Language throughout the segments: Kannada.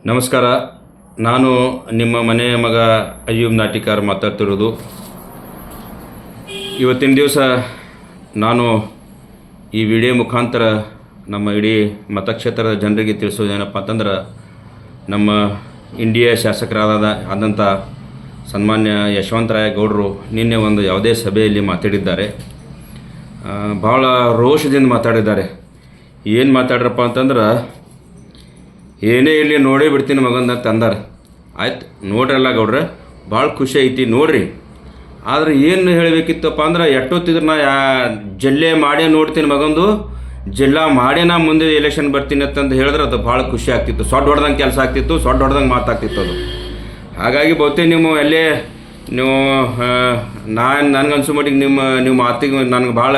ನಮಸ್ಕಾರ. ನಾನು ನಿಮ್ಮ ಮನೆಯ ಮಗ ಅಯ್ಯೂಬ್ ನಾಟಿಕಾರ್ ಮಾತಾಡ್ತಿರೋದು. ಇವತ್ತಿನ ದಿವಸ ನಾನು ಈ ವಿಡಿಯೋ ಮುಖಾಂತರ ನಮ್ಮ ಇಡೀ ಮತಕ್ಷೇತ್ರದ ಜನರಿಗೆ ತಿಳಿಸೋದೇನಪ್ಪ ಅಂತಂದ್ರೆ, ನಮ್ಮ ಇಂಡಿಯಾ ಶಾಸಕರಾದಂಥ ಸನ್ಮಾನ್ಯ ಯಶವಂತರಾಯ ಗೌಡರು ನಿನ್ನೆ ಒಂದು ಯಾವುದೇ ಸಭೆಯಲ್ಲಿ ಮಾತಾಡಿದ್ದಾರೆ. ಭಾಳ ರೋಷದಿಂದ ಮಾತಾಡಿದ್ದಾರೆ. ಏನು ಮಾತಾಡ್ರಪ್ಪ ಅಂತಂದ್ರೆ, ಏನೇ ಇಲ್ಲಿ ನೋಡೇ ಬಿಡ್ತೀನಿ ಮಗಂದ ಅಂತ ಅಂದಾರೆ. ಆಯ್ತು ನೋಡ್ರಲ್ಲ ಗೌಡ್ರೆ, ಭಾಳ ಖುಷಿ ಐತಿ ನೋಡ್ರಿ. ಆದರೆ ಏನು ಹೇಳಬೇಕಿತ್ತಪ್ಪ ಅಂದ್ರೆ, ಎಷ್ಟೊತ್ತಿದ್ರೆ ನಾ ಜಿಲ್ಲೆ ಮಾಡೇ ನೋಡ್ತೀನಿ ಮಗಂದು, ಜಿಲ್ಲಾ ಮಾಡೇ ನಾ ಮುಂದೆ ಎಲೆಕ್ಷನ್ ಬರ್ತೀನಿ ಅಂತಂದು ಹೇಳಿದ್ರೆ ಅದು ಭಾಳ ಖುಷಿ ಆಗ್ತಿತ್ತು. ಸೊಡ್ಡು ಹೊಡೆದಂಗೆ ಕೆಲಸ ಆಗ್ತಿತ್ತು, ಸೊಡ್ಡು ಹೊಡೆದಂಗೆ ಮಾತಾಗ್ತಿತ್ತು ಅದು. ಹಾಗಾಗಿ ಬಹುತೇಕ ನೀವು ನನಗನ್ಸೋ ಮಟ್ಟಿಗೆ ನಿಮ್ಮ ಮಾತಿಗೆ ನನಗೆ ಭಾಳ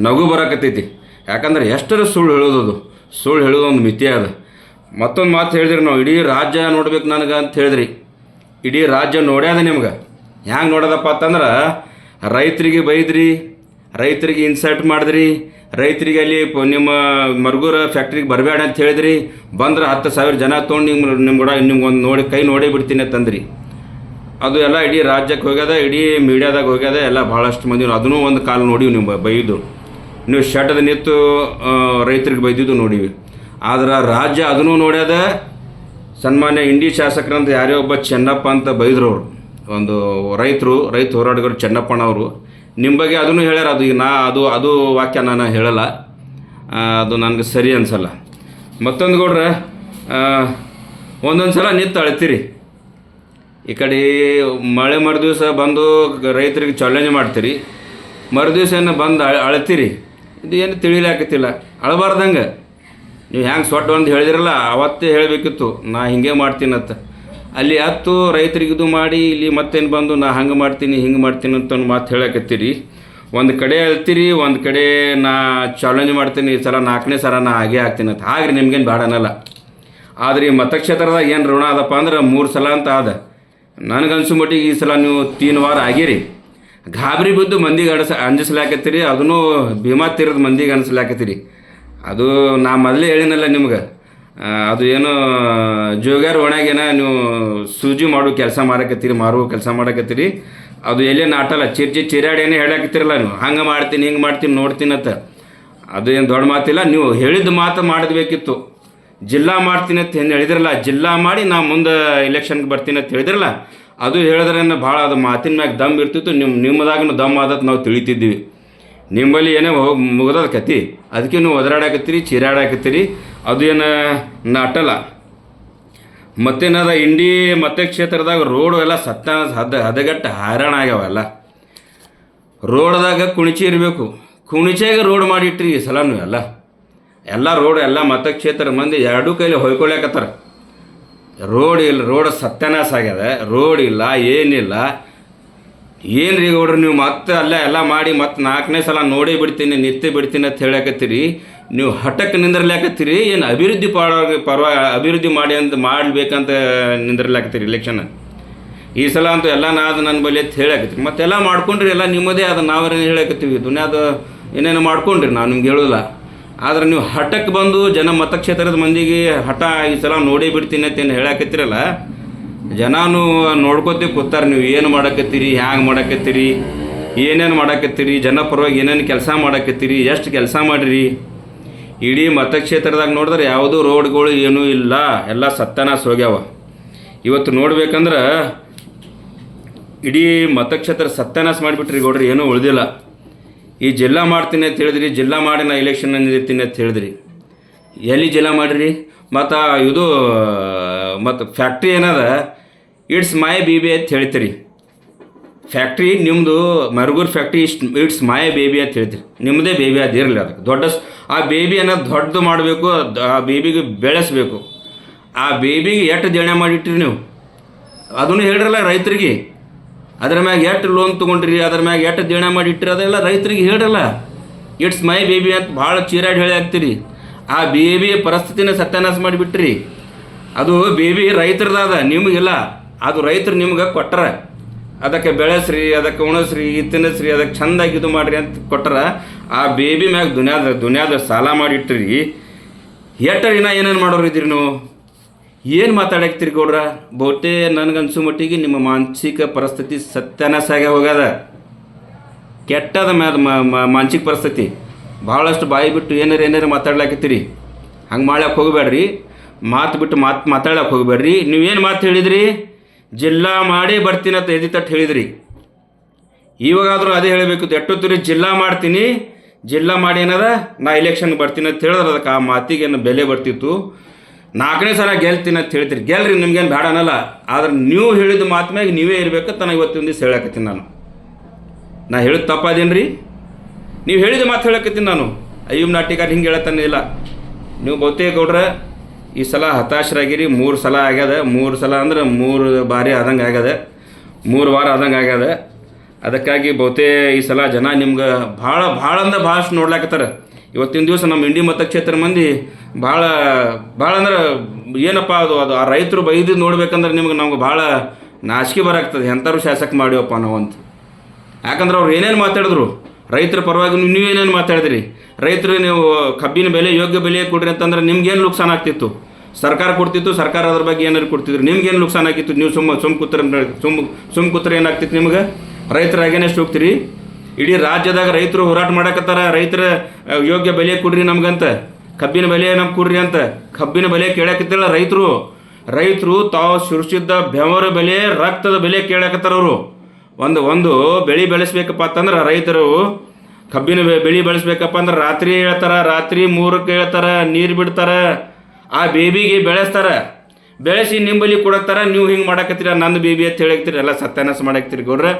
ನಗು ಬರಕತ್ತೈತಿ. ಯಾಕಂದ್ರೆ ಎಷ್ಟರ ಸುಳ್ಳು ಹೇಳೋದು ಒಂದು ಮಿತಿ ಅದ. ಮತ್ತೊಂದು ಮಾತು ಹೇಳಿದ್ರಿ, ನಾವು ಇಡೀ ರಾಜ್ಯ ನೋಡ್ಬೇಕು ನನಗೆ ಅಂತ ಹೇಳಿದ್ರಿ. ಇಡೀ ರಾಜ್ಯ ನೋಡ್ಯಾದ ನಿಮ್ಗೆ. ಹ್ಯಾಂಗೆ ನೋಡೋದಪ್ಪ ಅಂತಂದ್ರೆ, ರೈತರಿಗೆ ಬೈದ್ರಿ, ರೈತರಿಗೆ ಇನ್ಸಲ್ಟ್ ಮಾಡಿದ್ರಿ, ರೈತರಿಗೆ ಅಲ್ಲಿ ನಿಮ್ಮ ಮರ್ಗೂರ ಫ್ಯಾಕ್ಟ್ರಿಗೆ ಬರಬೇಡ ಅಂತ ಹೇಳಿದ್ರಿ. ಬಂದ್ರೆ 10,000 ಜನ ತೊಗೊಂಡು ನಿಮ್ಗೊಂದು ನೋಡಿ ಕೈ ನೋಡೇ ಬಿಡ್ತೀನಿ ಅಂತಂದ್ರಿ. ಅದು ಎಲ್ಲ ಇಡೀ ರಾಜ್ಯಕ್ಕೆ ಹೋಗ್ಯದ, ಇಡೀ ಮೀಡಿಯಾದಾಗ ಹೋಗ್ಯದ. ಎಲ್ಲ ಭಾಳಷ್ಟು ಮಂದಿ ಅದನ್ನೂ ಒಂದು ಕಾಲ ನೋಡಿವಿ. ನೀವು ಬೈದು ನೀವು ಶೆಡ್ದ ನಿಂತು ರೈತರಿಗೆ ಬೈದಿದ್ದು ನೋಡಿವಿ. ಆದ್ರೆ ರಾಜ್ಯ ಅದನ್ನೂ ನೋಡ್ಯದ. ಸನ್ಮಾನ್ಯ ಇಂಡಿ ಶಾಸಕರಂತ ಯಾರೇ ಒಬ್ಬ ಚೆನ್ನಪ್ಪ ಅಂತ ಬೈದ್ರು ಅವರು, ಒಂದು ರೈತ ಹೋರಾಟಗಾರರು ಚೆನ್ನಪ್ಪನವರು. ನಿಮ್ಮ ಬಗ್ಗೆ ಅದನ್ನು ಹೇಳ್ಯಾರ. ಅದು ವಾಕ್ಯ ನಾನು ಹೇಳಲ್ಲ, ಅದು ನನಗೆ ಸರಿ ಅನಿಸಲ್ಲ. ಮತ್ತೊಂದು ಗೌಡ್ರೆ, ಒಂದೊಂದು ಸಲ ನಿಂತು ಅಳ್ತೀರಿ. ಈ ಕಡೆ ಮಳೆ ಮರುದಿವಸ ಬಂದು ರೈತರಿಗೆ ಚಾಲೆಂಜ್ ಮಾಡ್ತೀರಿ, ಮರುದಿವಸ ಏನು ಬಂದು ಅಳ್ತೀರಿ. ಇದು ಏನು ತಿಳಿಲಾಕತ್ತಿಲ್ಲ. ಅಳಬಾರ್ದಂಗೆ ನೀವು ಹ್ಯಾಂಗೆ ಸೊಟ್ಟು ಒಂದು ಹೇಳಿದಿರಲ್ಲ, ಅವತ್ತೇ ಹೇಳಬೇಕಿತ್ತು ನಾ ಹಿಂಗೆ ಮಾಡ್ತೀನಂತ. ಅಲ್ಲಿ ರೈತರಿಗೆ ಇದು ಮಾಡಿ, ಇಲ್ಲಿ ಮತ್ತೇನು ಬಂದು ನಾ ಹಂಗೆ ಮಾಡ್ತೀನಿ ಹಿಂಗೆ ಮಾಡ್ತೀನಿ ಅಂತ ಒಂದು ಮಾತು ಹೇಳಕತ್ತೀರಿ. ಒಂದು ಕಡೆ ಅಳ್ತೀರಿ, ಒಂದು ಕಡೆ ನಾ ಚಾಲೆಂಜ್ ಮಾಡ್ತೀನಿ, ಈ ಸಲ 4ನೇ ಸಲ ನಾ ಹಾಗೆ ಆಗ್ತೀನಿ ಅಂತ. ಹಾಗೆ ನಿಮ್ಗೇನು ಬೇಡ ಅನ್ನಲ್ಲ. ಆದರೆ ಈ ಮತಕ್ಷೇತ್ರದಾಗ ಏನು ಋಣ ಅದಪ್ಪ ಅಂದ್ರೆ 3 ಸಲ ಅಂತ ಅದ. ನನಗನ್ಸೋ ಮಟ್ಟಿಗೆ ಈ ಸಲ ನೀವು 3 ವಾರ ಆಗಿರಿ. ಗಾಬರಿ ಬಿದ್ದು ಮಂದಿಗೆ ಅಂಜಿಸ್ಲಾಕತ್ತೀರಿ. ಅದನ್ನು ಭೀಮಾ ತೀರದ ಮಂದಿಗೆ ಅನಿಸ್ಲಾಕತ್ತೀರಿ. ಅದು ನಾ ಮೊದಲೇ ಹೇಳಿನಲ್ಲ ನಿಮ್ಗೆ, ಅದು ಏನು ಜೋಗ್ಯಾರ ಒಣಗೇನ ನೀವು ಸೂಜಿ ಮಾಡೋ ಕೆಲಸ ಮಾರುವ ಕೆಲಸ ಮಾಡಕತ್ತೀರಿ. ಅದು ಎಲ್ಲೇ ನಾಟಲ್ಲ, ಚಿರಾಡಿ ಏನೇ ಹೇಳಕತ್ತೀರಲ್ಲ ನೀವು, ಹಂಗೆ ಮಾಡ್ತೀನಿ ಹಿಂಗೆ ಮಾಡ್ತೀನಿ ನೋಡ್ತೀನಿ ಅಂತ. ಅದು ಏನು ದೊಡ್ಡ ಮಾತಿಲ್ಲ. ನೀವು ಹೇಳಿದ ಮಾತು ಮಾಡಬೇಕಿತ್ತು. ಜಿಲ್ಲಾ ಮಾಡ್ತೀನಿ ಅಂತ ಏನು ಹೇಳಿದ್ರಲ್ಲ, ಜಿಲ್ಲಾ ಮಾಡಿ ನಾ ಮುಂದೆ ಎಲೆಕ್ಷನ್ಗೆ ಬರ್ತೀನಿ ಅಂತ ಹೇಳಿದ್ರಲ್ಲ, ಅದು ಹೇಳಿದ್ರೆ ಭಾಳ ಅದು ಮಾತಿನ ಮ್ಯಾಗ ದಮ್ ಇರ್ತಿತ್ತು. ನಿಮ್ಮದಾಗೂ ದಮ್ ಆದತ್ ನಾವು ತಿಳಿತಿದ್ದೀವಿ. ನಿಮ್ಮಲ್ಲಿ ಏನೇ ಮುಗ್ದದ ಕತಿ, ಅದಕ್ಕೆ ನೀವು ಒದರಾಡಕತ್ತೀರಿ, ಚೀರಾಡಕತ್ತೀರಿ. ಅದು ಏನು ನಾಟಲ್ಲ. ಮತ್ತೇನದ, ಇಂಡಿ ಮತಕ್ಷೇತ್ರದಾಗ ರೋಡು ಎಲ್ಲ ಹದಗೆಟ್ಟು ಹೈರಾಣ ಆಗ್ಯಾವೆಲ್ಲ. ರೋಡ್ದಾಗ ಕುಣಿಚಿ ಇರಬೇಕು, ಕುಣಿಚಾಗ ರೋಡ್ ಮಾಡಿಟ್ರಿ ಈ ಸಲ ನೀವು ಎಲ್ಲ ರೋಡ್ ಎಲ್ಲ ಮತಕ್ಷೇತ್ರ ಮಂದಿ 2 ಕೈಲಿ ಹೊಯ್ಕೊಳ್ಯಾಕತ್ತಾರ. ರೋಡ್ ಇಲ್ಲ, ರೋಡ್ ಸತ್ಯನಾಶ ಆಗ್ಯದ. ರೋಡ್ ಇಲ್ಲ, ಏನಿಲ್ಲ. ಏನು ರೀ ಗೌಡ್ರು, ನೀವು ಮತ್ತೆ ಎಲ್ಲ ಮಾಡಿ ಮತ್ತೆ 4ನೇ ಸಲ ನೋಡೇ ಬಿಡ್ತೀನಿ ನಿತ್ಯ ಬಿಡ್ತೀನಿ ಅಂತ ಹೇಳಕತ್ತೀರಿ. ನೀವು ಹಠಕ್ಕೆ ನಿಂದಿರ್ಲಾಕತ್ತೀರಿ. ಏನು ಅಭಿವೃದ್ಧಿ ಮಾಡಬೇಕಂತ ನಿಂದಿರ್ಲಾಕತ್ತೀರಿ ಎಲೆಕ್ಷನ್. ಈ ಸಲ ಅಂತೂ ಎಲ್ಲ ನಾದು ನನ್ನ ಬಳಿ ಅಂತ ಹೇಳಕತ್ತೀರಿ. ಮತ್ತೆಲ್ಲ ಮಾಡ್ಕೊಂಡ್ರಿ, ಎಲ್ಲ ನಿಮ್ಮದೇ ಅದು ನಾವೇನು ಹೇಳಕತ್ತೀವಿ. ದುನಿಯಾದ ಏನೇನು ಮಾಡ್ಕೊಂಡ್ರಿ, ನಾವು ನಿಮ್ಗೆ ಹೇಳೋಲ್ಲ. ಆದರೆ ನೀವು ಹಠಕ್ಕೆ ಬಂದು ಮತಕ್ಷೇತ್ರದ ಮಂದಿಗೆ ಹಠ ಈ ಸಲ ನೋಡೇ ಬಿಡ್ತೀನಿ ಅಂತ ಏನು ಹೇಳಕತ್ತೀರಲ್ಲ, ಜನನೂ ನೋಡ್ಕೊತೀವಿ ಕೂತಾರೆ. ನೀವು ಏನು ಮಾಡಕತ್ತೀರಿ, ಹ್ಯಾಂಗೆ ಮಾಡಕತ್ತೀರಿ, ಏನೇನು ಮಾಡಕತ್ತೀರಿ, ಜನ ಪರವಾಗಿ ಏನೇನು ಕೆಲಸ ಮಾಡಕತ್ತೀರಿ, ಎಷ್ಟು ಕೆಲಸ ಮಾಡಿರಿ. ಇಡೀ ಮತಕ್ಷೇತ್ರದಾಗ ನೋಡಿದ್ರೆ ಯಾವುದೂ ರೋಡ್ಗಳು ಏನೂ ಇಲ್ಲ, ಎಲ್ಲ ಸತ್ಯನಾಶ ಹೋಗ್ಯಾವ. ಇವತ್ತು ನೋಡ್ಬೇಕಂದ್ರೆ ಇಡೀ ಮತಕ್ಷೇತ್ರ ಸತ್ಯನಾಶ ಮಾಡಿಬಿಟ್ರಿ ಗೌಡ್ರಿ, ಏನೂ ಉಳಿದಿಲ್ಲ. ಈ ಜಿಲ್ಲಾ ಮಾಡ್ತೀನಿ ಅಂತ ಹೇಳಿದ್ರಿ, ಜಿಲ್ಲಾ ಮಾಡಿ ನಾ ಎಲೆಕ್ಷನ್ ನಿಲ್ತೀನಿ ಅಂತ ಹೇಳಿದ್ರಿ. ಎಲ್ಲಿ ಜಿಲ್ಲಾ ಮಾಡಿರಿ? ಮತ್ತು ಫ್ಯಾಕ್ಟ್ರಿ ಏನದ, ಇಟ್ಸ್ ಮೈ ಬೇಬಿ ಅಂತ ಹೇಳ್ತೀರಿ. ಫ್ಯಾಕ್ಟ್ರಿ ನಿಮ್ಮದು ಮರಗೂರು ಫ್ಯಾಕ್ಟ್ರಿ ಇಟ್ಸ್ ಮೈ ಬೇಬಿ ಅಂತ ಹೇಳ್ತೀರಿ. ನಿಮ್ಮದೇ ಬೇಬಿ ಅದು ಇರಲಿ. ಅದಕ್ಕೆ ಆ ಬೇಬಿ ಅನ್ನೋದು ದೊಡ್ಡದು ಮಾಡಬೇಕು, ಆ ಬೇಬಿಗೆ ಬೆಳೆಸಬೇಕು. ಆ ಬೇಬಿಗೆ ಎಷ್ಟು ದೇಣೆ ಮಾಡಿಟ್ರಿ ನೀವು, ಅದನ್ನು ಹೇಳಿರಲ್ಲ ರೈತರಿಗೆ. ಅದ್ರ ಮ್ಯಾಗ ಎಷ್ಟು ಲೋನ್ ತೊಗೊಂಡ್ರಿ, ಅದ್ರ ಮ್ಯಾಗ ಎಷ್ಟು ದೇಣೆ ಮಾಡಿಟ್ರಿ, ಅದೆಲ್ಲ ರೈತರಿಗೆ ಹೇಳಿರಲ್ಲ. ಇಟ್ಸ್ ಮೈ ಬೇಬಿ ಅಂತ ಭಾಳ ಚೀರಾಡಿ ಹೇಳಿ ಹಾಕ್ತೀರಿ. ಆ ಬೇಬಿ ಪರಿಸ್ಥಿತಿನ ಸತ್ಯನಾಶ ಮಾಡಿಬಿಟ್ರಿ. ಅದು ಬೇಬಿ ರೈತರದಾದ, ನಿಮಗಿಲ್ಲ. ಅದು ರೈತರು ನಿಮ್ಗೆ ಕೊಟ್ಟರ, ಅದಕ್ಕೆ ಬೆಳೆಸ್ರಿ, ಅದಕ್ಕೆ ಉಣಿಸ್ರಿ, ತಿನ್ನಿಸ್ರಿ, ಅದಕ್ಕೆ ಚೆಂದಾಗಿ ಇದು ಮಾಡಿರಿ ಅಂತ ಕೊಟ್ಟರ. ಆ ಬೇಬಿ ಮ್ಯಾಗ ದುನಿಯಾದ ಸಾಲ ಮಾಡಿಟ್ರಿ. ಏನೇನು ಮಾಡೋರು ಇದ್ದೀರಿ ನೀವು? ಏನು ಮಾತಾಡಕ್ತಿರಿ ಗೌಡ್ರ? ಬಹುತೇ ನನಗನ್ಸೋ ಮಟ್ಟಿಗೆ ನಿಮ್ಮ ಮಾನಸಿಕ ಪರಿಸ್ಥಿತಿ ಸತ್ಯಾನಾಸಾಗೆ ಹೋಗ್ಯದ, ಕೆಟ್ಟದ ಮಾನಸಿಕ ಪರಿಸ್ಥಿತಿ. ಭಾಳಷ್ಟು ಬಾಯಿ ಬಿಟ್ಟು ಏನಾರು ಮಾತಾಡ್ಲಾಕತ್ತೀರಿ. ಹಂಗೆ ಮಾಡ್ಲಿಕ್ಕೆ ಹೋಗಬೇಡ್ರಿ. ಮಾತು ಬಿಟ್ಟು ಮಾತಾಡ್ಲಿಕ್ಕೆ ಹೋಗಬೇಡ್ರಿ. ನೀವೇನು ಮಾತು ಹೇಳಿದ್ರಿ? ಜಿಲ್ಲಾ ಮಾಡಿ ಬರ್ತೀನಂತ ಎದಿ ತಟ್ಟು ಹೇಳಿದ್ರಿ. ಇವಾಗಾದರೂ ಅದೇ ಹೇಳಬೇಕಿತ್ತು. ಎಷ್ಟೊತ್ತಿರಿ ಜಿಲ್ಲಾ ಮಾಡ್ತೀನಿ, ಜಿಲ್ಲಾ ಮಾಡಿ ಏನದ ನಾ ಎಲೆಕ್ಷನ್ಗೆ ಬರ್ತೀನಿ ಅಂತ ಹೇಳಿದ್ರೆ ಅದಕ್ಕೆ ಆ ಮಾತಿಗೇನು ಬೆಲೆ ಬರ್ತಿತ್ತು. 4ನೇ ಸಲ ಗೆಲ್ತೀನಿ ಅಂತ ಹೇಳ್ತೀರಿ. ಗೆಲ್ರಿ, ನಿಮ್ಗೇನು ಬೇಡ ಅನ್ನಲ್ಲ. ಆದ್ರೆ ನೀವು ಹೇಳಿದ ಮಾತು ಮ್ಯಾಗ ನೀವೇ ಇರಬೇಕಂತ ನಾನು ಇವತ್ತಿನ ದಿವಸ ಹೇಳಕತ್ತೀನಿ. ನಾ ಹೇಳಿದ ತಪ್ಪಾದೇನು ರೀ? ನೀವು ಹೇಳಿದ ಮಾತು ಹೇಳಕತ್ತೀನಿ ನಾನು. ಅಯ್ಯಮ್ ನಾಟಿಕಾರ ಹಿಂಗೆ ಹೇಳತ್ತಾನೆ ಇಲ್ಲ. ನೀವು ಬಹುತೇಕ ಗೌಡ್ರ ಈ ಸಲ ಹತಾಶರಾಗಿರಿ. 3 ಸಲ ಆಗ್ಯದ. 3 ಸಲ ಅಂದ್ರೆ 3 ಬಾರಿ ಆದಂಗೆ ಆಗ್ಯದ, 3 ವಾರ ಆದಂಗೆ ಆಗ್ಯದ. ಅದಕ್ಕಾಗಿ ಬಹುತೇ ಈ ಸಲ ಜನ ನಿಮ್ಗೆ ಭಾಳ ಅಂದ್ರೆ ಭಾಳಷ್ಟು ನೋಡ್ಲಾಕತ್ತಾರ. ಇವತ್ತಿನ ದಿವಸ ನಮ್ಮ ಇಂಡಿ ಮತಕ್ಷೇತ್ರ ಮಂದಿ ಭಾಳ ಅಂದ್ರೆ ಏನಪ್ಪ ಅದು ಆ ರೈತರು ಬೈದು ನೋಡ್ಬೇಕಂದ್ರೆ ನಮ್ಗೆ ಭಾಳ ನಾಚಿಕೆ ಬರಾಗ್ತದೆ. ಎಂಥವ್ರು ಶಾಸಕ ಮಾಡಿವಪ್ಪ ನಾವು ಅಂತ. ಯಾಕಂದ್ರೆ ಅವ್ರು ಏನೇನು ಮಾತಾಡಿದ್ರು ರೈತರ ಪರವಾಗಿ, ನೀವೇನೇನು ಮಾತಾಡಿದ್ರಿ? ರೈತರು ನೀವು ಕಬ್ಬಿನ ಬೆಲೆ ಯೋಗ್ಯ ಬೆಲೆ ಕೊಡ್ರಿ ಅಂತಂದ್ರೆ ನಿಮ್ಗೇನು ನುಕ್ಸಾನ ಆಗ್ತಿತ್ತು? ಸರ್ಕಾರ ಕೊಡ್ತಿತ್ತು, ಸರ್ಕಾರ ಅದ್ರ ಬಗ್ಗೆ ಏನಾರು ಕೊಡ್ತಿದ್ರು. ನಿಮ್ಗೇನು ನುಕ್ಸಾನ ಆಗಿತ್ತು? ನೀವು ಸುಮ್ ಕೂತ್ರೆ ಏನಾಗ್ತಿತ್ತು ನಿಮ್ಗೆ? ರೈತರಾಗೇನೆಷ್ಟು ಹೋಗ್ತೀರಿ? ಇಡೀ ರಾಜ್ಯದಾಗ ರೈತರು ಹೋರಾಟ ಮಾಡಕತ್ತಾರ. ರೈತರ ಯೋಗ್ಯ ಬೆಲೆ ಕೊಡ್ರಿ ನಮ್ಗಂತ, ಕಬ್ಬಿನ ಬೆಲೆ ನಮ್ಗೆ ಕೊಡ್ರಿ ಅಂತ. ಕಬ್ಬಿನ ಬೆಲೆ ಕೇಳಕತ್ತಿಲ್ಲ ರೈತರು ತಾವು ಸುರಿಸಿದ್ದ ಬೆವರ ಬೆಲೆ, ರಕ್ತದ ಬೆಲೆ ಕೇಳಕತ್ತಾರ. ಅವರು ಒಂದು ಬೆಳೆ ಬೆಳೆಸ್ಬೇಕಪ್ಪ ಅಂತಂದ್ರೆ ರೈತರು ಕಬ್ಬಿನ ಬೆಳೆ ಬೆಳೆಸ್ಬೇಕಪ್ಪ ಅಂದ್ರೆ ರಾತ್ರಿ ಹೇಳ್ತಾರ, ರಾತ್ರಿ 3ಕ್ಕೆ ಹೇಳ್ತಾರ, ನೀರು ಬಿಡ್ತಾರ, ಆ ಬೇಬಿಗೆ ಬೆಳೆಸಿ ನಿಂಬಲಿ ಕೊಡತ್ತಾರ. ನೀವು ಹಿಂಗೆ ಮಾಡಕತ್ತೀರ, ನನ್ನ ಬೇಬಿ ಅಂತ ಹೇಳಕ್ತೀರಿ. ಎಲ್ಲ ಸತ್ಯಾನಾಶ ಮಾಡಾಕ್ತೀರಿ ಗೌಡ್ರ.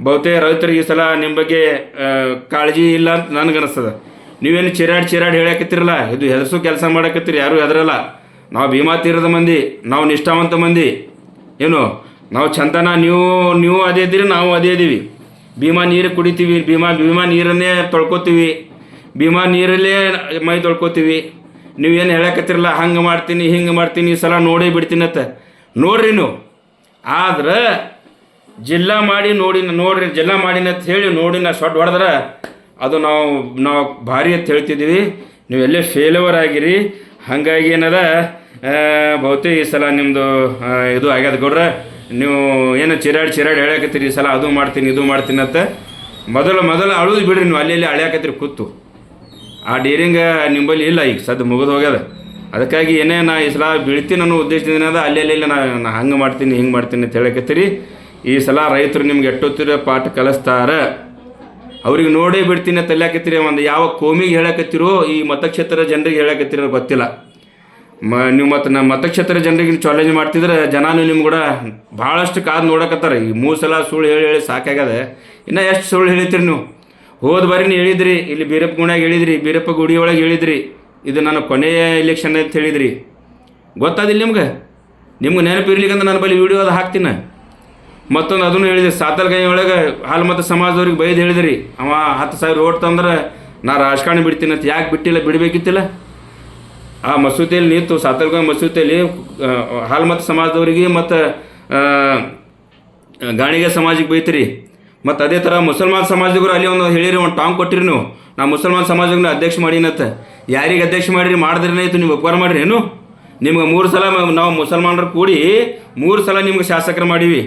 ಬಹುತೇ ರೈತರಿಗೆ ಈ ಸಲ ನಿಮ್ಮ ಬಗ್ಗೆ ಕಾಳಜಿ ಇಲ್ಲ ಅಂತ ನನಗನ್ನಿಸ್ತದೆ. ನೀವೇನು ಚಿರಾಡಿ ಹೇಳಕತ್ತೀರಲ್ಲ, ಇದು ಹೆದರ್ಸೋ ಕೆಲಸ ಮಾಡಕತ್ತೀರಿ. ಯಾರೂ ಹೆದರಲ್ಲ. ನಾವು ಭೀಮಾ ತೀರದ ಮಂದಿ, ನಾವು ನಿಷ್ಠಾವಂತ ಮಂದಿ. ಏನು ನಾವು ಚಂದನ, ನೀವು ಅದೇ ಇದ್ದೀರಿ, ನಾವು ಅದೇ ಇದ್ದೀವಿ. ಭೀಮಾ ನೀರು ಕುಡಿತೀವಿ, ಭೀಮಾ ನೀರನ್ನೇ ತೊಳ್ಕೊತೀವಿ, ಭೀಮಾ ನೀರಲ್ಲೇ ಮೈ ತೊಳ್ಕೊತೀವಿ. ನೀವೇನು ಹೇಳಕತ್ತಿರಲ್ಲ ಹಂಗೆ ಮಾಡ್ತೀನಿ ಹಿಂಗೆ ಮಾಡ್ತೀನಿ, ಈ ಸಲ ನೋಡೇ ಬಿಡ್ತೀನಿ ಅಂತ. ನೋಡ್ರಿ ನೀವು. ಆದ್ರೆ ಜಿಲ್ಲಾ ಮಾಡಿ ನೋಡ್ರಿ ಜಿಲ್ಲಾ ಮಾಡಿನ ಅಂತ ಹೇಳಿ ನೋಡಿ ನಾ ಶೊಟ್ ಹೊಡೆದ್ರೆ ಅದು ನಾವು ಭಾರಿ ಅಂತ ಹೇಳ್ತಿದ್ದೀವಿ. ನೀವು ಎಲ್ಲೇ ಫೇಲ್ಯೂರ್ ಆಗಿರಿ. ಹಾಗಾಗಿ ಏನದ ಬಹುತೇಕ ಈ ಸಲ ನಿಮ್ಮದು ಇದು ಆಗ್ಯದ ಗೌಡ್ರ. ನೀವು ಏನು ಚಿರಾಡಿ ಹೇಳಕತ್ತೀರಿ ಈ ಸಲ ಅದು ಮಾಡ್ತೀನಿ ಇದು ಮಾಡ್ತೀನಿ ಅಂತ. ಮೊದಲು ಅಳುದು ಬಿಡ್ರಿ. ನೀವು ಅಲ್ಲಿ ಅಳ್ಯಾಕತ್ತೀರಿ ಕೂತು. ಆ ಡೇರಿಂಗ ನಿಂಬಲ್ಲಿ ಇಲ್ಲ, ಈಗ ಸದ್ದು ಮುಗಿದು ಹೋಗ್ಯದ. ಅದಕ್ಕಾಗಿ ಏನೇ ನಾ ಈ ಸಲ ಬೀಳ್ತೀನಿ ಅನ್ನೋ ಉದ್ದೇಶದಿಂದ ಅಲ್ಲಿ ನಾ ಹಂಗೆ ಮಾಡ್ತೀನಿ ಹಿಂಗೆ ಮಾಡ್ತೀನಿ ಅಂತ ಹೇಳಕತ್ತೀರಿ. ಈ ಸಲ ರೈತರು ನಿಮ್ಗೆ ಎಷ್ಟೊತ್ತಿರ ಪಾಠ ಕಲಿಸ್ತಾರ. ಅವ್ರಿಗೆ ನೋಡೇ ಬಿಡ್ತೀನಿ ಅಂತ ಹೇಳಕತ್ತೀರಿ. ಒಂದು ಯಾವ ಕೋಮಿಗೆ ಹೇಳಕತ್ತೀರೋ ಈ ಮತಕ್ಷೇತ್ರ ಜನರಿಗೆ ಹೇಳಕತ್ತೀರೋ ಗೊತ್ತಿಲ್ಲ. ನೀವು ನಮ್ಮ ಮತಕ್ಷೇತ್ರ ಜನರಿಗೆ ಚಾಲೆಂಜ್ ಮಾಡ್ತಿದ್ರೆ ಜನನು ನಿಮ್ಗೆ ಕೂಡ ಭಾಳಷ್ಟು ಕಾದು ನೋಡಕತ್ತಾರೆ. ಈ 3 ಸಲ ಸುಳ್ಳು ಹೇಳಿ ಸಾಕಾಗ್ಯದ. ಇನ್ನು ಎಷ್ಟು ಸುಳ್ಳು ಹೇಳ್ತೀರಿ ನೀವು? ಹೋದ ಬಾರಿನ ಹೇಳಿದ್ರಿ, ಇಲ್ಲಿ ಬೀರಪ್ಪ ಗುಣ್ಯಾಗ ಹೇಳಿದ್ರಿ, ಬೀರಪ್ಪ ಗುಡಿ ಒಳಗೆ ಹೇಳಿದ್ರಿ, ಇದು ನನ್ನ ಕೊನೆಯ ಎಲೆಕ್ಷನ್ ಅಂತ ಹೇಳಿದ್ರಿ. ಗೊತ್ತಾದಿಲ್ಲ ನಿಮ್ಗೆ ನೆನಪಿರ್ಲಿಕ್ಕಂದ್ರೆ ನನ್ನ ಬಳಿ ವಿಡಿಯೋ ಅದು ಹಾಕ್ತೀನಿ. ಮತ್ತೊಂದು ಅದನ್ನು ಹೇಳಿದ್ರಿ, ಸಾತಲ್ಗಾಯಿ ಒಳಗೆ ಹಾಲ್ಮತ ಸಮಾಜದವ್ರಿಗೆ ಬೈದು ಹೇಳಿದ್ರಿ, ಅವ 10,000 ಓಟ್ ತಂದ್ರೆ ನಾ ರಾಜಕಾರಣ ಬಿಡ್ತೀನಿ ಅಂತ. ಯಾಕೆ ಬಿಟ್ಟಿಲ್ಲ? ಬಿಡಬೇಕಿತ್ತಿಲ್ಲ. ಆ ಮಸೂತಿಯಲ್ಲಿ ನಿಂತು ಸಾತಲ್ಗಾಯಿ ಮಸೂತಿಯಲ್ಲಿ ಹಾಲ್ಮತ ಸಮಾಜದವರಿಗೆ ಮತ್ತು ಗಾಣಿಗೆ ಸಮಾಜಕ್ಕೆ ಬೈತೀರಿ. ಮತ್ತು ಅದೇ ಥರ ಮುಸಲ್ಮಾನ್ ಸಮಾಜದವರು ಅಲ್ಲಿ ಒಂದು ಹೇಳಿರಿ, ಒಂದು ಟಾಂಗ್ ಕೊಟ್ಟಿರಿ ನೀವು, ನಾ ಮುಸಲ್ಮಾನ್ ಸಮಾಜಕ್ಕೆ ಅಧ್ಯಕ್ಷ ಮಾಡಿನತ್ತ. ಯಾರಿಗೆ ಅಧ್ಯಕ್ಷ ಮಾಡಿರಿ? ಮಾಡಿದ್ರೇ ಆಯಿತು, ನೀವು ಉಪಕಾರ ಮಾಡಿರಿ ಏನು? ನಿಮ್ಗೆ 3 ಸಲ ನಾವು ಮುಸಲ್ಮಾನರು ಕೂಡಿ 3 ಸಲ ನಿಮ್ಗೆ ಶಾಸಕರು ಮಾಡೀವಿ.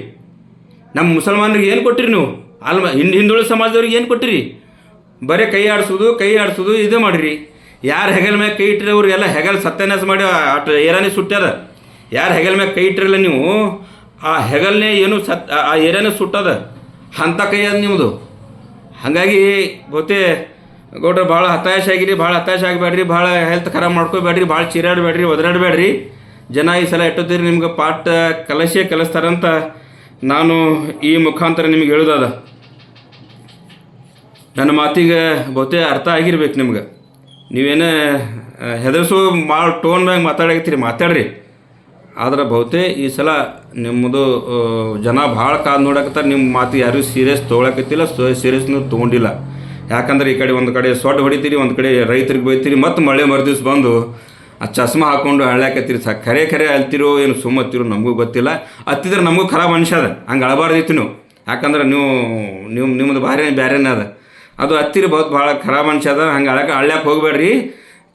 ನಮ್ಮ ಮುಸಲ್ಮಾನರಿಗೆ ಏನು ಕೊಟ್ಟಿರಿ ನೀವು? ಹಿಂದುಳಿದ ಸಮಾಜದವ್ರಿಗೆ ಏನು ಕೊಟ್ಟಿರಿ? ಬರೀ ಕೈ ಆಡಿಸೋದು ಇದೇ ಮಾಡಿರಿ. ಯಾರು ಹೆಗಲ ಮ್ಯಾಗ ಕೈ ಇಟ್ಟಿರಿ ಅವ್ರಿಗೆಲ್ಲ ಹೆಗಲ್ ಸತ್ಯಾನಾಶ ಮಾಡಿ ಅಷ್ಟು ಏರಾನೇ ಸುಟ್ಟ್ಯದ. ಯಾರು ಹೆಗಲ ಮ್ಯಾಗ ಕೈ ಇಟ್ಟಿರಲ್ಲ ನೀವು, ಆ ಹೆಗಲ್ನೇ ಏನು ಆ ಏರಾನೇ ಸುಟ್ಟದ. ಅಂಥ ಕೈ ಅದು ನಿಮ್ಮದು. ಹಾಗಾಗಿ ಬಹುತೇ ಗೌಡ್ರ ಭಾಳ ಹತಾಶ ಆಗಿರಿ. ಭಾಳ ಹತಾಶ ಆಗಬೇಡ್ರಿ, ಭಾಳ ಹೆಲ್ತ್ ಖರಾಬ್ ಮಾಡ್ಕೋಬೇಡ್ರಿ, ಭಾಳ ಚಿರಾಡಬೇಡ್ರಿ, ಒದರಾಡಬೇಡ್ರಿ. ಜನ ಈ ಸಲ ಎಷ್ಟೊತ್ತೀರಿ ನಿಮ್ಗೆ ಪಾಠ ಕಲಿಸ್ತಾರಂತ ನಾನು ಈ ಮುಖಾಂತರ ನಿಮ್ಗೆ ಹೇಳೋದದ. ನನ್ನ ಮಾತಿಗೆ ಬಹುತೇ ಅರ್ಥ ಆಗಿರ್ಬೇಕು ನಿಮ್ಗೆ. ನೀವೇನು ಹೆದರ್ಸೋ ಭಾಳ ಟೋನ್ದಾಗ ಮಾತಾಡ್ರಿ. ಆದ್ರೆ ಬಹುತೇ ಈ ಸಲ ನಿಮ್ಮದು ಜನ ಭಾಳ ಕಾದು ನೋಡಕತ್ತಾರೆ. ನಿಮ್ಮ ಮಾತು ಯಾರೂ ಸೀರಿಯಸ್ ತೊಗೊಳಕತ್ತಿಲ್ಲ, ಸೀರಿಯಸ್ನೂ ತೊಗೊಂಡಿಲ್ಲ. ಯಾಕಂದ್ರೆ ಈ ಕಡೆ ಒಂದು ಕಡೆ ಸೊಟ್ಟು ಹೊಡಿತೀರಿ, ಒಂದು ಕಡೆ ರೈತರಿಗೆ ಬೈತೀರಿ, ಮತ್ತು ಮಳೆ ಮರುದಿವ್ಸ ಬಂದು ಆ ಚಸ್ಮಾ ಹಾಕ್ಕೊಂಡು ಅಳ್ಯಾಕತ್ತೀರಿ. ಖರೆ ಅಲ್ತಿರೋ ಏನು ಸುಮ್ಮತ್ತಿರೋ ನಮಗೂ ಗೊತ್ತಿಲ್ಲ. ಹತ್ತಿದ್ರೆ ನಮಗೂ ಖರಾಬ್ ಅನ್ಸದ. ಹಂಗೆ ಅಳಬಾರ್ದಿತ್ತು ನೀವು. ಯಾಕಂದ್ರೆ ನಿಮ್ಮದು ಬೇರೆನೇ ಅದ. ಅದು ಹತ್ತಿರ ಭಾಳ ಖರಾಬ್ ಅನ್ಸದ. ಹಂಗೆ ಅಳ್ಯಾಕೆ ಹೋಗಬೇಡ್ರಿ.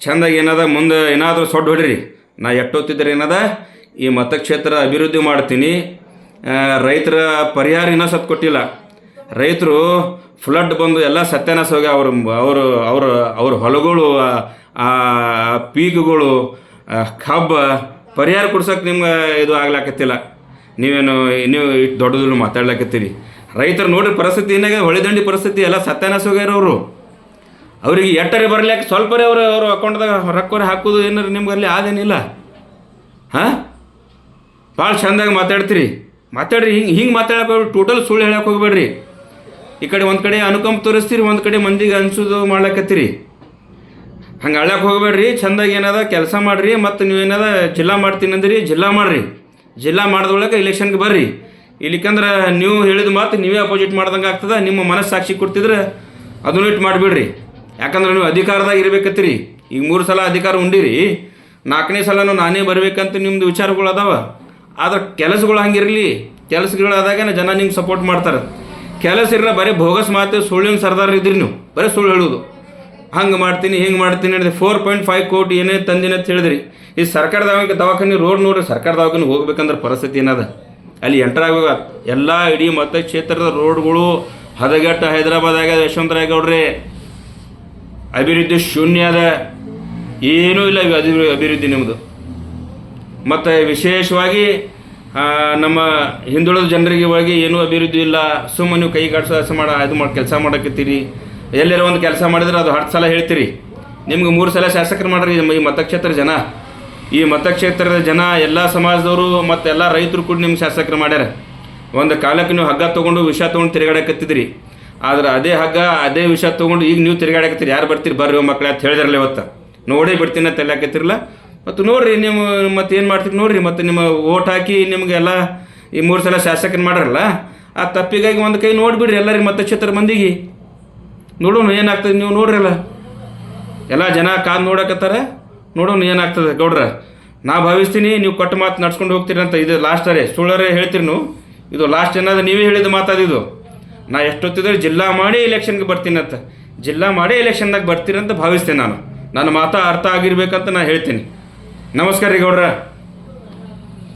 ಚೆಂದಾಗಿ ಏನದ ಮುಂದೆ ಏನಾದರೂ ಸೊಡ್ಡು ಹೊಡಿರಿ. ನಾ ಎಷ್ಟೊತ್ತಿದ್ರೆ ಏನದ ಈ ಮತಕ್ಷೇತ್ರ ಅಭಿವೃದ್ಧಿ ಮಾಡ್ತೀನಿ. ರೈತರ ಪರಿಹಾರ ಇನ್ನೂ ಸತ್ ಕೊಟ್ಟಿಲ್ಲ. ರೈತರು ಫ್ಲಡ್ ಬಂದು ಎಲ್ಲ ಸತ್ಯಾನಾಶ ಹೋಗಿ ಅವ್ರ ಹೊಲಗಳು, ಪೀಕ್ಗಳು, ಕಬ್ಬ ಪರಿಹಾರ ಕೊಡ್ಸೋಕೆ ನಿಮ್ಗೆ ಇದು ಆಗ್ಲಾಕತ್ತಿಲ್ಲ. ನೀವು ಇಷ್ಟು ದೊಡ್ಡದು ಮಾತಾಡ್ಲಾಕತ್ತೀರಿ. ರೈತರು ನೋಡ್ರಿ ಪರಿಸ್ಥಿತಿ ಏನಾಗ, ಹೊಳೆದಂಡಿ ಪರಿಸ್ಥಿತಿ ಎಲ್ಲ ಸತ್ಯಾನಾಶ ಹೋಗ್ಯಾರವರು. ಅವ್ರಿಗೆ ಎಟ್ಟರೆ ಬರ್ಲಿಕ್ಕೆ ಸ್ವಲ್ಪರೇ ಅವ್ರ ಅಕೌಂಟ್ದಾಗ ರೊಕ್ಕ ಹಾಕೋದು ಏನಾರು ನಿಮ್ಗೆ ಅಲ್ಲಿ ಆದೇನಿಲ್ಲ. ಹಾಂ, ಭಾಳ ಚಂದಾಗಿ ಮಾತಾಡ್ರಿ. ಹಿಂಗೆ ಮಾತಾಡಕ್ಕೆ ಟೋಟಲ್ ಸುಳ್ಳು ಹೇಳಕ್ಕೆ ಹೋಗ್ಬೇಡ್ರಿ. ಈ ಕಡೆ ಒಂದು ಕಡೆ ಅನುಕಂಪ ತೋರಿಸ್ತೀರಿ, ಒಂದು ಕಡೆ ಮಂದಿಗೆ ಅನ್ಸೋದು ಮಾಡ್ಲಕತ್ತೀರಿ. ಹಂಗೆ ಅಳ್ಳಕ್ಕೆ ಹೋಗ್ಬೇಡ್ರಿ. ಚಂದಾಗಿ ಏನದ ಕೆಲಸ ಮಾಡಿರಿ. ಮತ್ತು ನೀವೇನದ ಜಿಲ್ಲಾ ಮಾಡ್ತೀನಿ ಅಂದಿರಿ, ಜಿಲ್ಲಾ ಮಾಡಿರಿ. ಜಿಲ್ಲಾ ಮಾಡಿದೊಳಗೆ ಇಲೆಕ್ಷನ್ಗೆ ಬರ್ರಿ. ಇಲ್ಲಿಕಂದ್ರೆ ನೀವು ಹೇಳಿದ ಮಾತು ನೀವೇ ಅಪೋಸಿಟ್ ಮಾಡ್ದಂಗೆ ಆಗ್ತದೆ. ನಿಮ್ಮ ಮನಸ್ಸಾಕ್ಷಿ ಕೊಡ್ತಿದ್ರೆ ಅದನ್ನು ಇಟ್ಟು ಮಾಡಿಬಿಡ್ರಿ. ಯಾಕಂದ್ರೆ ನೀವು ಅಧಿಕಾರದಾಗ ಇರ್ಬೇಕತ್ತೀರಿ. ಈಗ 3 ಸಲ ಅಧಿಕಾರ ಉಂಡಿರಿ, 4ನೇ ಸಲನೂ ನಾನೇ ಬರಬೇಕಂತ ನಿಮ್ಮದು ವಿಚಾರಗಳು ಅದಾವ. ಆದ್ರೆ ಕೆಲಸಗಳು ಹಂಗಿರಲಿ. ಕೆಲಸಗಳಾದಾಗ ಜನ ನಿಮ್ಗೆ ಸಪೋರ್ಟ್ ಮಾಡ್ತಾರೆ. ಕೆಲಸ ಇರಲ್ಲ, ಬರೀ ಬೋಗಸ್ ಮಾತು, ಸುಳ್ಳಿನ ಸರ್ದಾರ ಇದ್ರಿ ನೀವು. ಬರೀ ಸುಳ್ಳು ಹೇಳೋದು. ಹಂಗೆ ಮಾಡ್ತೀನಿ, ಹಿಂಗೆ ಮಾಡ್ತೀನಿ ಹೇಳಿದೆ. 4.5 ಕೋಟಿ ಏನೇ ತಂದಿನ ಅಂತ ಹೇಳಿದ್ರಿ. ಈ ಸರ್ಕಾರ ದವಾಖಾನೆ ರೋಡ್ ನೋಡ್ರಿ. ಸರ್ಕಾರ ದವಾಖಾನೆ ಹೋಗ್ಬೇಕಂದ್ರೆ ಪರಿಸ್ಥಿತಿ ಏನದ ಅಲ್ಲಿ ಎಂಟರ್ ಆಗುವ ಎಲ್ಲ ಇಡೀ ಮತಕ್ಷೇತ್ರದ ರೋಡ್ಗಳು ಹದಗೆಟ್ಟ. ಹೈದರಾಬಾದಾಗ ಯಶವಂತರಾಯ ಗೌಡ್ರೆ ಅಭಿವೃದ್ಧಿ ಶೂನ್ಯ ಅದ, ಏನೂ ಇಲ್ಲ ಅಭಿವೃದ್ಧಿ ನಿಮ್ಮದು. ಮತ್ತು ವಿಶೇಷವಾಗಿ ನಮ್ಮ ಹಿಂದುಳಿದ ಜನರಿಗೆ ಒಳಗೆ ಏನೂ ಅಭಿವೃದ್ಧಿ ಇಲ್ಲ. ಸುಮ್ಮನೆ ನೀವು ಕೈ ಕೆಲಸ ಮಾಡಕತ್ತೀರಿ. ಎಲ್ಲರ ಒಂದು ಕೆಲಸ ಮಾಡಿದ್ರೆ ಅದು 10 ಸಲ ಹೇಳ್ತೀರಿ. ನಿಮ್ಗೆ 3 ಸಲ ಶಾಸಕರು ಮಾಡ್ರಿ ಈ ಮತಕ್ಷೇತ್ರ ಜನ. ಈ ಮತಕ್ಷೇತ್ರದ ಜನ ಎಲ್ಲ ಸಮಾಜದವರು ಮತ್ತು ಎಲ್ಲ ರೈತರು ಕೂಡ ನಿಮ್ಗೆ ಶಾಸಕರು ಮಾಡ್ಯಾರ. ಒಂದು ಕಾಲಕ್ಕೆ ನೀವು ಹಗ್ಗ ತೊಗೊಂಡು ವಿಷ ತೊಗೊಂಡು ತಿರುಗಾಡಕತ್ತಿದ್ರಿ. ಆದ್ರೆ ಅದೇ ಹಗ್ಗ ಅದೇ ವಿಷ ತೊಗೊಂಡು ಈಗ ನೀವು ತಿರುಗಾಡಕತ್ತೀರಿ. ಯಾರು ಬರ್ತೀರಿ ಬರ್ರಿ ಮಕ್ಕಳು ಅಂತ ಹೇಳಿದ್ರಲ್ಲ ಇವತ್ತು. ನೋಡೇ ಬಿಡ್ತೀನಿ ಅಂತ ಎಲ್ಲಾಕತ್ತಿರಲ್ಲ. ಮತ್ತು ನೋಡಿರಿ ನೀವು ಮತ್ತು ಏನು ಮಾಡ್ತೀರಿ ನೋಡಿರಿ. ಮತ್ತು ನಿಮ್ಮ ಓಟ್ ಹಾಕಿ ನಿಮಗೆಲ್ಲ ಈ 3 ಸಲ ಶಾಸಕರು ಮಾಡ್ರಲ್ಲ, ಆ ತಪ್ಪಿಗಾಗಿ ಒಂದು ಕೈ ನೋಡಿಬಿಡ್ರಿ ಎಲ್ಲರಿಗೆ ಮತಕ್ಷೇತ್ರ ಮಂದಿಗೆ. ನೋಡೋಣ ಏನಾಗ್ತದೆ. ನೀವು ನೋಡ್ರಲ್ಲ, ಎಲ್ಲ ಜನ ಕಾದು ನೋಡಕತ್ತಾರೆ. ನೋಡೋಣ ಏನಾಗ್ತದೆ ಗೌಡ್ರ. ನಾ ಭಾವಿಸ್ತೀನಿ ನೀವು ಕೊಟ್ಟ ಮಾತು ನಡ್ಸ್ಕೊಂಡು ಹೋಗ್ತೀರಿ ಅಂತ. ಇದು ಲಾಸ್ಟರೇ ಸುಳ್ಳರೇ ಹೇಳ್ತೀರಿ ನೀವು. ಇದು ಲಾಸ್ಟ್ ಏನಾದ್ರು ನೀವೇ ಹೇಳಿದ ಮಾತಾದಿದು. ನಾ ಎಷ್ಟೊತ್ತಿದ್ರೆ ಜಿಲ್ಲಾ ಮಾಡಿ ಎಲೆಕ್ಷನ್ಗೆ ಬರ್ತೀನಿ ಅಂತ, ಜಿಲ್ಲಾ ಮಾಡಿ ಎಲೆಕ್ಷನ್ದಾಗ ಬರ್ತೀನಿ ಅಂತ ಭಾವಿಸ್ತೇನೆ ನಾನು. ನನ್ನ ಮಾತಾ ಅರ್ಥ ಆಗಿರ್ಬೇಕಂತ ನಾನು ಹೇಳ್ತೀನಿ. ನಮಸ್ಕಾರ ರೀ ಗೌಡ್ರ.